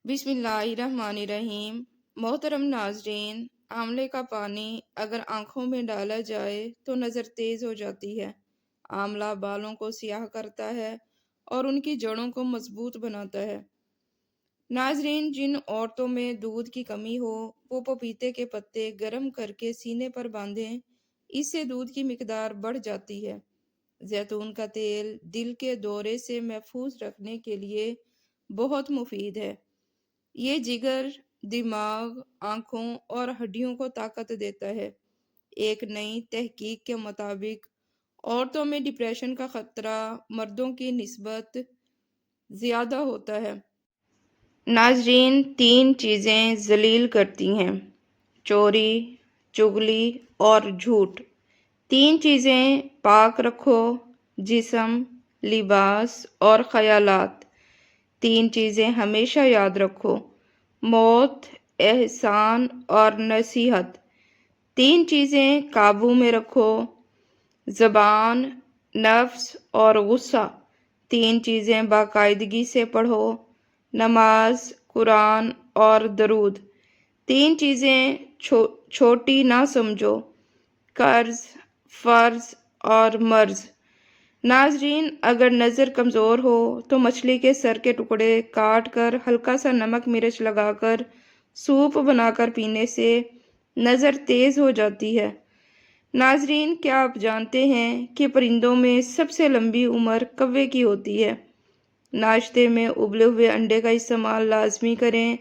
بسم اللہ الرحمن الرحیم۔ محترم ناظرین، آملے کا پانی اگر آنکھوں میں ڈالا جائے تو نظر تیز ہو جاتی ہے۔ آملہ بالوں کو سیاہ کرتا ہے اور ان کی جڑوں کو مضبوط بناتا ہے۔ ناظرین، جن عورتوں میں دودھ کی کمی ہو وہ پپیتے کے پتے گرم کر کے سینے پر باندھیں، اس سے دودھ کی مقدار بڑھ جاتی ہے۔ زیتون کا تیل دل کے دورے سے محفوظ رکھنے کے لیے بہت مفید ہے۔ یہ جگر، دماغ، آنکھوں اور ہڈیوں کو طاقت دیتا ہے۔ ایک نئی تحقیق کے مطابق عورتوں میں ڈپریشن کا خطرہ مردوں کی نسبت زیادہ ہوتا ہے۔ ناظرین، 3 چیزیں ذلیل کرتی ہیں: چوری، چغلی اور جھوٹ۔ 3 چیزیں پاک رکھو: جسم، لباس اور خیالات۔ 3 چیزیں ہمیشہ یاد رکھو: موت، احسان اور نصیحت۔ 3 چیزیں قابو میں رکھو: زبان، نفس اور غصہ۔ 3 چیزیں باقاعدگی سے پڑھو: نماز، قرآن اور درود۔ 3 چیزیں چھوٹی نہ سمجھو: قرض، فرض اور مرض۔ ناظرین، اگر نظر کمزور ہو تو مچھلی کے سر کے ٹکڑے کاٹ کر ہلکا سا نمک مرچ لگا کر سوپ بنا کر پینے سے نظر تیز ہو جاتی ہے۔ ناظرین، کیا آپ جانتے ہیں کہ پرندوں میں سب سے لمبی عمر کوے کی ہوتی ہے؟ ناشتے میں ابلے ہوئے انڈے کا استعمال لازمی کریں۔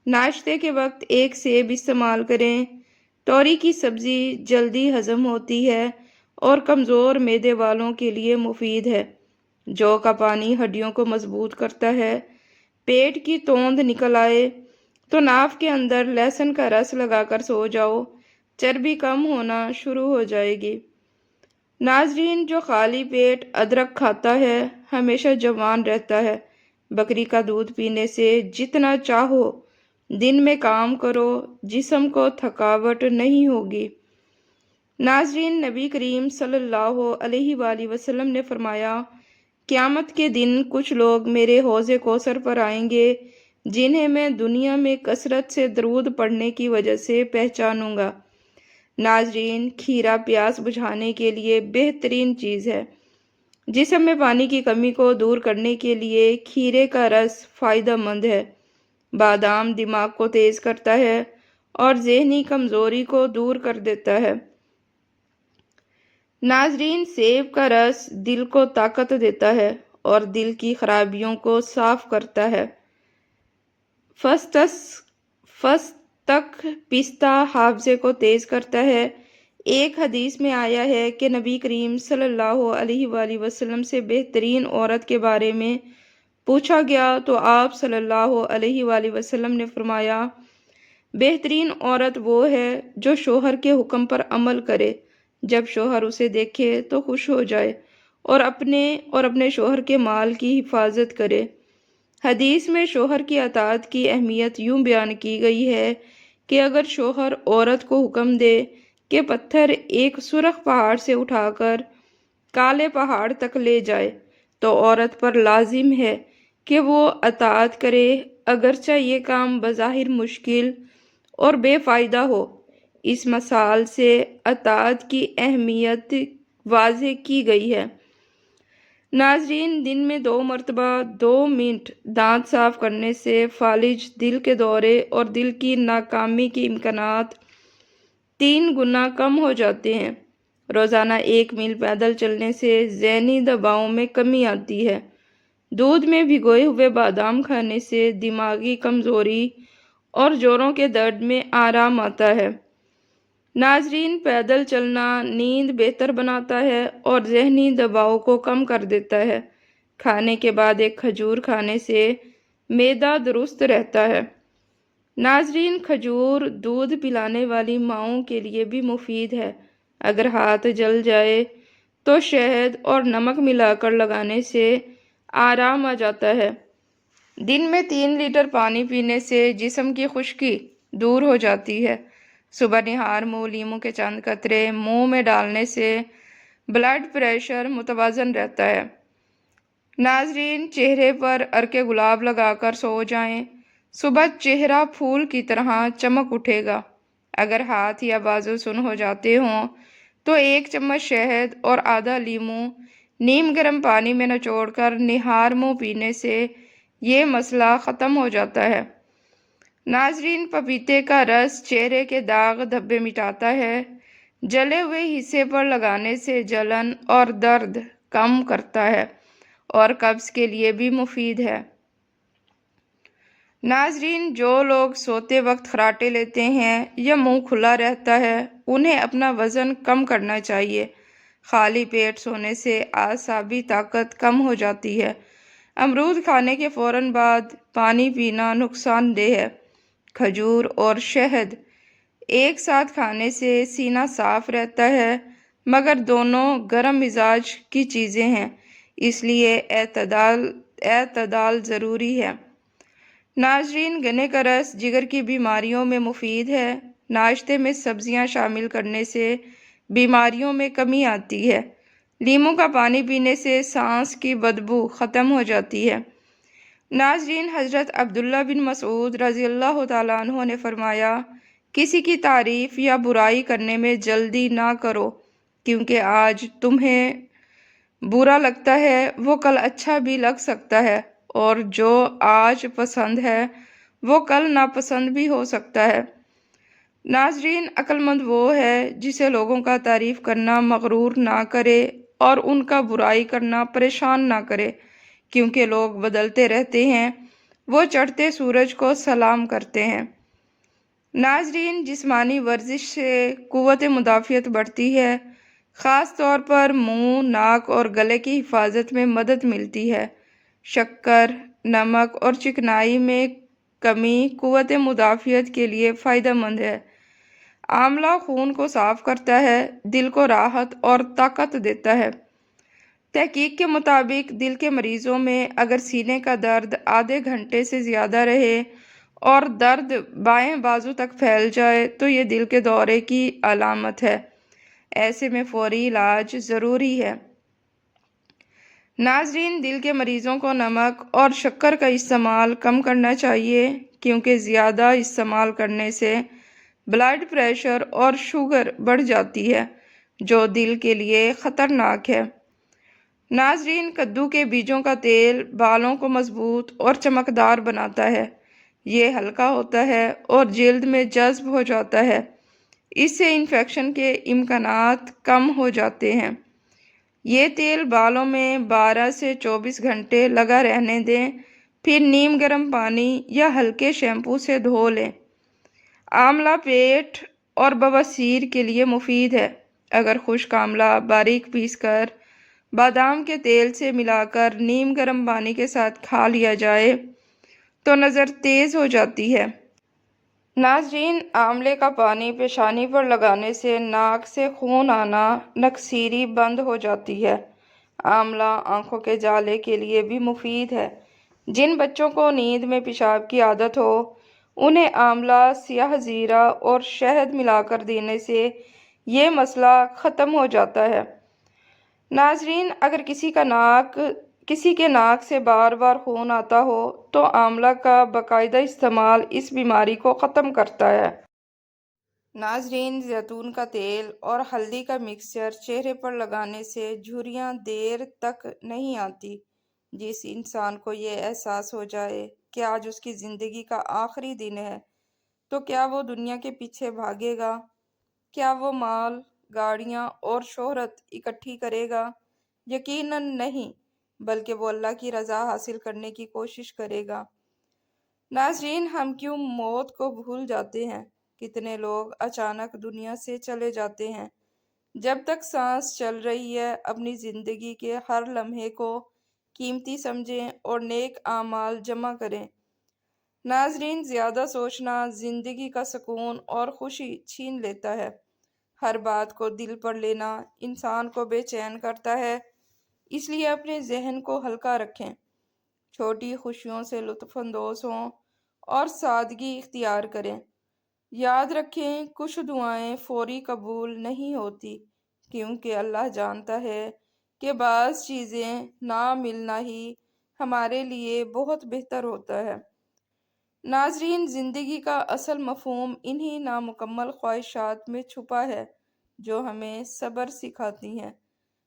ناشتے کے وقت 1 سیب استعمال کریں۔ توری کی سبزی جلدی ہضم ہوتی ہے اور کمزور معدے والوں کے لیے مفید ہے۔ جو کا پانی ہڈیوں کو مضبوط کرتا ہے۔ پیٹ کی توند نکل آئے تو ناف کے اندر لہسن کا رس لگا کر سو جاؤ، چربی کم ہونا شروع ہو جائے گی۔ ناظرین، جو خالی پیٹ ادرک کھاتا ہے ہمیشہ جوان رہتا ہے۔ بکری کا دودھ پینے سے جتنا چاہو دن میں کام کرو، جسم کو تھکاوٹ نہیں ہوگی۔ ناظرین، نبی کریم صلی اللہ علیہ وآلہ وسلم نے فرمایا، قیامت کے دن کچھ لوگ میرے حوض کوثر پر آئیں گے جنہیں میں دنیا میں کثرت سے درود پڑھنے کی وجہ سے پہچانوں گا۔ ناظرین، کھیرا پیاس بجھانے کے لیے بہترین چیز ہے۔ جسم میں پانی کی کمی کو دور کرنے کے لیے کھیرے کا رس فائدہ مند ہے۔ بادام دماغ کو تیز کرتا ہے اور ذہنی کمزوری کو دور کر دیتا ہے۔ ناظرین، سیب کا رس دل کو طاقت دیتا ہے اور دل کی خرابیوں کو صاف کرتا ہے۔ فستق پستہ حافظے کو تیز کرتا ہے۔ ایک حدیث میں آیا ہے کہ نبی کریم صلی اللہ علیہ وآلہ وسلم سے بہترین عورت کے بارے میں پوچھا گیا تو آپ صلی اللہ علیہ وآلہ وسلم نے فرمایا، بہترین عورت وہ ہے جو شوہر کے حکم پر عمل کرے، جب شوہر اسے دیکھے تو خوش ہو جائے اور اپنے شوہر کے مال کی حفاظت کرے۔ حدیث میں شوہر کی اطاعت کی اہمیت یوں بیان کی گئی ہے کہ اگر شوہر عورت کو حکم دے کہ پتھر ایک سرخ پہاڑ سے اٹھا کر کالے پہاڑ تک لے جائے تو عورت پر لازم ہے کہ وہ اطاعت کرے، اگرچہ یہ کام بظاہر مشکل اور بے فائدہ ہو۔ اس مثال سے اطاعت کی اہمیت واضح کی گئی ہے۔ ناظرین، دن میں 2 مرتبہ 2 منٹ دانت صاف کرنے سے فالج، دل کے دورے اور دل کی ناکامی کے امکانات 3 گنا کم ہو جاتے ہیں۔ روزانہ 1 میل پیدل چلنے سے ذہنی دباؤ میں کمی آتی ہے۔ دودھ میں بھگوئے ہوئے بادام کھانے سے دماغی کمزوری اور جوڑوں کے درد میں آرام آتا ہے۔ ناظرین، پیدل چلنا نیند بہتر بناتا ہے اور ذہنی دباؤ کو کم کر دیتا ہے۔ کھانے کے بعد 1 کھجور کھانے سے معدہ درست رہتا ہے۔ ناظرین، کھجور دودھ پلانے والی ماؤں کے لیے بھی مفید ہے۔ اگر ہاتھ جل جائے تو شہد اور نمک ملا کر لگانے سے آرام آ جاتا ہے۔ دن میں 3 لیٹر پانی پینے سے جسم کی خشکی دور ہو جاتی ہے۔ صبح نہار منہ لیموں کے چند قطرے منہ میں ڈالنے سے بلڈ پریشر متوازن رہتا ہے۔ ناظرین، چہرے پر عرق گلاب لگا کر سو جائیں۔ صبح چہرہ پھول کی طرح چمک اٹھے گا۔ اگر ہاتھ یا بازو سن ہو جاتے ہوں تو 1 چمچ شہد اور آدھا لیمو نیم گرم پانی میں نچوڑ کر نہار منہ پینے سے یہ مسئلہ ختم ہو جاتا ہے۔ ناظرین، پپیتے کا رس چہرے کے داغ دھبے مٹاتا ہے۔ جلے ہوئے حصے پر لگانے سے جلن اور درد کم کرتا ہے اور قبض کے لیے بھی مفید ہے۔ ناظرین، جو لوگ سوتے وقت خراٹے لیتے ہیں یا منہ کھلا رہتا ہے انہیں اپنا وزن کم کرنا چاہیے۔ خالی پیٹ سونے سے اعصابی طاقت کم ہو جاتی ہے۔ امرود کھانے کے فوراً بعد پانی پینا نقصان دہ ہے۔ کھجور اور شہد ایک ساتھ کھانے سے سینہ صاف رہتا ہے، مگر دونوں گرم مزاج کی چیزیں ہیں، اس لیے اعتدال ضروری ہے۔ ناظرین، گنے کا رس جگر کی بیماریوں میں مفید ہے۔ ناشتے میں سبزیاں شامل کرنے سے بیماریوں میں کمی آتی ہے۔ لیموں کا پانی پینے سے سانس کی بدبو ختم ہو جاتی ہے۔ ناظرین، حضرت عبداللہ بن مسعود رضی اللہ تعالیٰ عنہ نے فرمایا، کسی کی تعریف یا برائی کرنے میں جلدی نہ کرو، کیونکہ آج تمہیں برا لگتا ہے وہ کل اچھا بھی لگ سکتا ہے، اور جو آج پسند ہے وہ کل ناپسند بھی ہو سکتا ہے۔ ناظرین، عقل مند وہ ہے جسے لوگوں کا تعریف کرنا مغرور نہ کرے اور ان کا برائی کرنا پریشان نہ کرے، کیونکہ لوگ بدلتے رہتے ہیں، وہ چڑھتے سورج کو سلام کرتے ہیں۔ ناظرین، جسمانی ورزش سے قوت مدافعت بڑھتی ہے، خاص طور پر منہ، ناک اور گلے کی حفاظت میں مدد ملتی ہے۔ شکر، نمک اور چکنائی میں کمی قوت مدافعت کے لیے فائدہ مند ہے۔ آملہ خون کو صاف کرتا ہے، دل کو راحت اور طاقت دیتا ہے۔ تحقیق کے مطابق دل کے مریضوں میں اگر سینے کا درد آدھے گھنٹے سے زیادہ رہے اور درد بائیں بازو تک پھیل جائے تو یہ دل کے دورے کی علامت ہے۔ ایسے میں فوری علاج ضروری ہے۔ ناظرین، دل کے مریضوں کو نمک اور شکر کا استعمال کم کرنا چاہیے، کیونکہ زیادہ استعمال کرنے سے بلڈ پریشر اور شوگر بڑھ جاتی ہے، جو دل کے لیے خطرناک ہے۔ ناظرین، کدو کے بیجوں کا تیل بالوں کو مضبوط اور چمکدار بناتا ہے۔ یہ ہلکا ہوتا ہے اور جلد میں جذب ہو جاتا ہے۔ اس سے انفیکشن کے امکانات کم ہو جاتے ہیں۔ یہ تیل بالوں میں 12 سے 24 گھنٹے لگا رہنے دیں، پھر نیم گرم پانی یا ہلکے شیمپو سے دھو لیں۔ آملہ پیٹ اور بواسیر کے لیے مفید ہے۔ اگر خشک آملہ باریک پیس کر بادام کے تیل سے ملا کر نیم گرم پانی کے ساتھ کھا لیا جائے تو نظر تیز ہو جاتی ہے۔ ناظرین، آملے کا پانی پیشانی پر لگانے سے ناک سے خون آنا نکسیری بند ہو جاتی ہے۔ آملہ آنکھوں کے جالے کے لیے بھی مفید ہے۔ جن بچوں کو نیند میں پیشاب کی عادت ہو انہیں آملہ، سیاہ زیرہ اور شہد ملا کر دینے سے یہ مسئلہ ختم ہو جاتا ہے۔ ناظرین، اگر کسی کے ناک سے بار بار خون آتا ہو تو آملہ کا باقاعدہ استعمال اس بیماری کو ختم کرتا ہے۔ ناظرین، زیتون کا تیل اور ہلدی کا مکسچر چہرے پر لگانے سے جھریاں دیر تک نہیں آتی۔ جس انسان کو یہ احساس ہو جائے کہ آج اس کی زندگی کا آخری دن ہے تو کیا وہ دنیا کے پیچھے بھاگے گا؟ کیا وہ مال، گاڑیاں اور شہرت اکٹھی کرے گا؟ یقیناً نہیں، بلکہ وہ اللہ کی رضا حاصل کرنے کی کوشش کرے گا۔ ناظرین، ہم کیوں موت کو بھول جاتے ہیں؟ کتنے لوگ اچانک دنیا سے چلے جاتے ہیں۔ جب تک سانس چل رہی ہے اپنی زندگی کے ہر لمحے کو قیمتی سمجھیں اور نیک اعمال جمع کریں۔ ناظرین، زیادہ سوچنا زندگی کا سکون اور خوشی چھین لیتا ہے۔ ہر بات کو دل پر لینا انسان کو بے چین کرتا ہے، اس لیے اپنے ذہن کو ہلکا رکھیں، چھوٹی خوشیوں سے لطف اندوز ہوں اور سادگی اختیار کریں۔ یاد رکھیں، کچھ دعائیں فوری قبول نہیں ہوتی، کیونکہ اللہ جانتا ہے کہ بعض چیزیں نہ ملنا ہی ہمارے لیے بہت بہتر ہوتا ہے۔ ناظرین، زندگی کا اصل مفہوم انہی نامکمل خواہشات میں چھپا ہے جو ہمیں صبر سکھاتی ہیں۔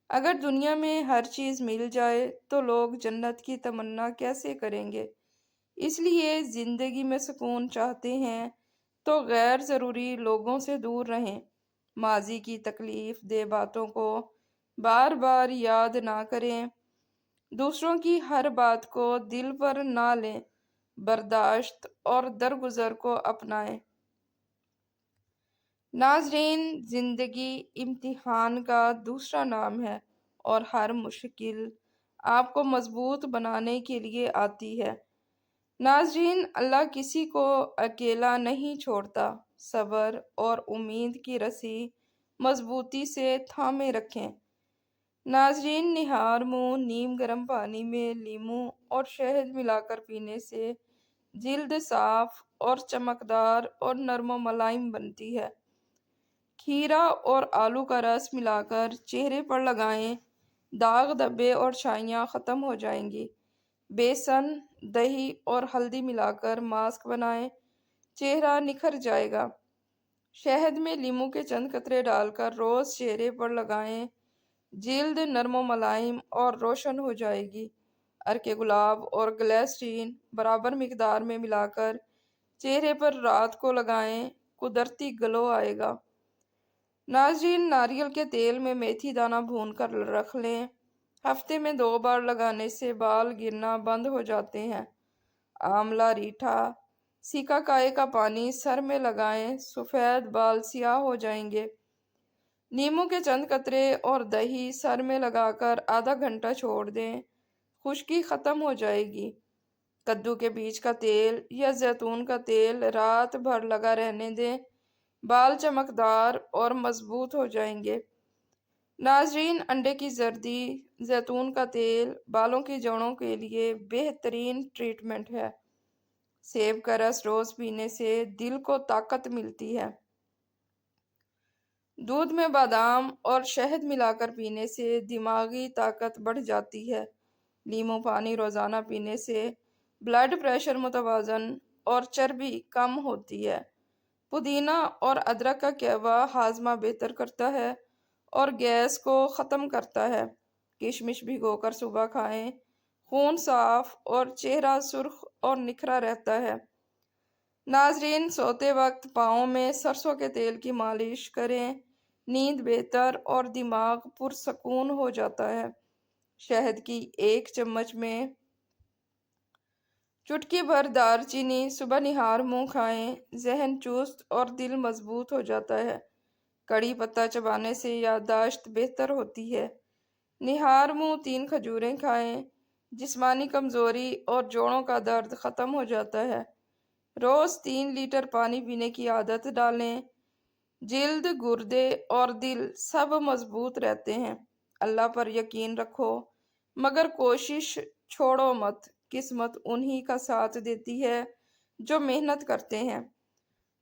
اگر دنیا میں ہر چیز مل جائے تو لوگ جنت کی تمنا کیسے کریں گے؟ اس لیے زندگی میں سکون چاہتے ہیں تو غیر ضروری لوگوں سے دور رہیں۔ ماضی کی تکلیف دہ باتوں کو بار بار یاد نہ کریں، دوسروں کی ہر بات کو دل پر نہ لیں، برداشت اور درگزر کو اپنائیں۔ ناظرین، زندگی امتحان کا دوسرا نام ہے اور ہر مشکل آپ کو مضبوط بنانے کے لیے آتی ہے۔ ناظرین، اللہ کسی کو اکیلا نہیں چھوڑتا۔ صبر اور امید کی رسی مضبوطی سے تھامے رکھیں۔ ناظرین، نہار منہ نیم گرم پانی میں لیموں اور شہد ملا کر پینے سے جلد صاف اور چمکدار اور نرم و ملائم بنتی ہے۔ کھیرا اور آلو کا رس ملا کر چہرے پر لگائیں، داغ دھبے اور چھائیاں ختم ہو جائیں گی۔ بیسن، دہی اور ہلدی ملا کر ماسک بنائیں، چہرہ نکھر جائے گا۔ شہد میں لیموں کے چند قطرے ڈال کر روز چہرے پر لگائیں، جلد نرم و ملائم اور روشن ہو جائے گی۔ عرق گلاب اور گلیسرین برابر مقدار میں ملا کر چہرے پر رات کو لگائیں، قدرتی گلو آئے گا۔ ناظرین، ناریل کے تیل میں میتھی دانہ بھون کر رکھ لیں، ہفتے میں 2 بار لگانے سے بال گرنا بند ہو جاتے ہیں۔ آملہ ریٹھا سیکا کائے کا پانی سر میں لگائیں، سفید بال سیاہ ہو جائیں گے۔ نیموں کے چند قطرے اور دہی سر میں لگا کر آدھا گھنٹہ چھوڑ دیں، خشکی ختم ہو جائے گی۔ کدو کے بیج کا تیل یا زیتون کا تیل رات بھر لگا رہنے دیں، بال چمکدار اور مضبوط ہو جائیں گے۔ ناظرین، انڈے کی زردی، زیتون کا تیل بالوں کی جڑوں کے لیے بہترین ٹریٹمنٹ ہے۔ سیب کا رس روز پینے سے دل کو طاقت ملتی ہے۔ دودھ میں بادام اور شہد ملا کر پینے سے دماغی طاقت بڑھ جاتی ہے۔ لیموں پانی روزانہ پینے سے بلڈ پریشر متوازن اور چربی کم ہوتی ہے۔ پودینہ اور ادرک کا قہوہ ہاضمہ بہتر کرتا ہے اور گیس کو ختم کرتا ہے۔ کشمش بھگو کر صبح کھائیں، خون صاف اور چہرہ سرخ اور نکھرا رہتا ہے۔ ناظرین، سوتے وقت پاؤں میں سرسوں کے تیل کی مالش کریں، نیند بہتر اور دماغ پرسکون ہو جاتا ہے۔ شہد کی 1 چمچ میں چٹکی بھر دار چینی صبح نہار منہ کھائیں، ذہن چست اور دل مضبوط ہو جاتا ہے۔ کڑی پتہ چبانے سے یادداشت بہتر ہوتی ہے۔ نہار منہ 3 کھجوریں کھائیں، جسمانی کمزوری اور جوڑوں کا درد ختم ہو جاتا ہے۔ روز 3 لیٹر پانی پینے کی عادت ڈالیں، جلد، گردے اور دل سب مضبوط رہتے ہیں۔ اللہ پر یقین رکھو مگر کوشش چھوڑو مت، قسمت انہی کا ساتھ دیتی ہے جو محنت کرتے ہیں۔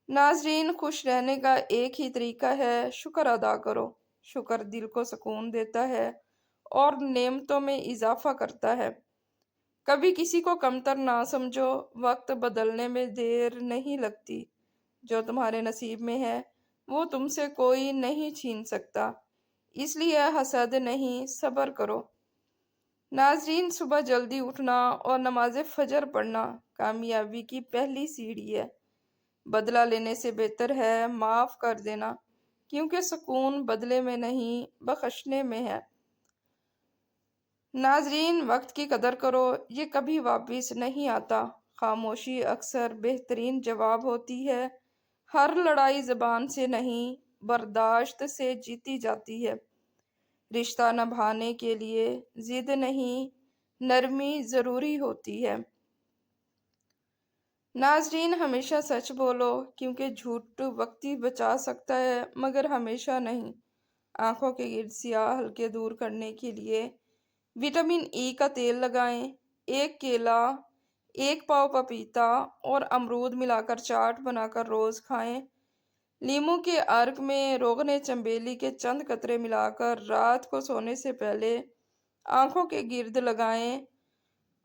ناظرین، خوش رہنے کا ایک ہی طریقہ ہے، شکر ادا کرو۔ شکر دل کو سکون دیتا ہے اور نعمتوں میں اضافہ کرتا ہے۔ کبھی کسی کو کمتر نہ سمجھو، وقت بدلنے میں دیر نہیں لگتی۔ جو تمہارے نصیب میں ہے وہ تم سے کوئی نہیں چھین سکتا، اس لیے حسد نہیں، صبر کرو۔ ناظرین، صبح جلدی اٹھنا اور نماز فجر پڑھنا کامیابی کی پہلی سیڑھی ہے۔ بدلہ لینے سے بہتر ہے معاف کر دینا، کیونکہ سکون بدلے میں نہیں بخشنے میں ہے۔ ناظرین، وقت کی قدر کرو، یہ کبھی واپس نہیں آتا۔ خاموشی اکثر بہترین جواب ہوتی ہے۔ ہر لڑائی زبان سے نہیں، برداشت سے جیتی جاتی ہے۔ رشتہ نبھانے کے لیے ضد نہیں، نرمی ضروری ہوتی ہے۔ ناظرین، ہمیشہ سچ بولو، کیونکہ جھوٹ وقتی بچا سکتا ہے مگر ہمیشہ نہیں۔ آنکھوں کے گرد سیاہ حلقے دور کرنے کے لیے وٹامن ای کا تیل لگائیں، 1 کیلا، 1 پاؤ پپیتا اور امرود ملا کر چاٹ بنا کر روز کھائیں۔ لیموں کے عرق میں روغن چنبیلی کے چند قطرے ملا کر رات کو سونے سے پہلے آنکھوں کے گرد لگائیں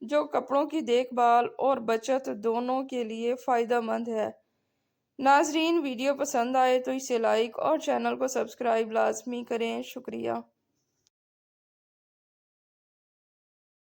جو کپڑوں کی دیکھ بھال اور بچت دونوں کے لیے فائدہ مند ہے۔ ناظرین، ویڈیو پسند آئے تو اسے لائک اور چینل کو سبسکرائب لازمی کریں۔ شکریہ۔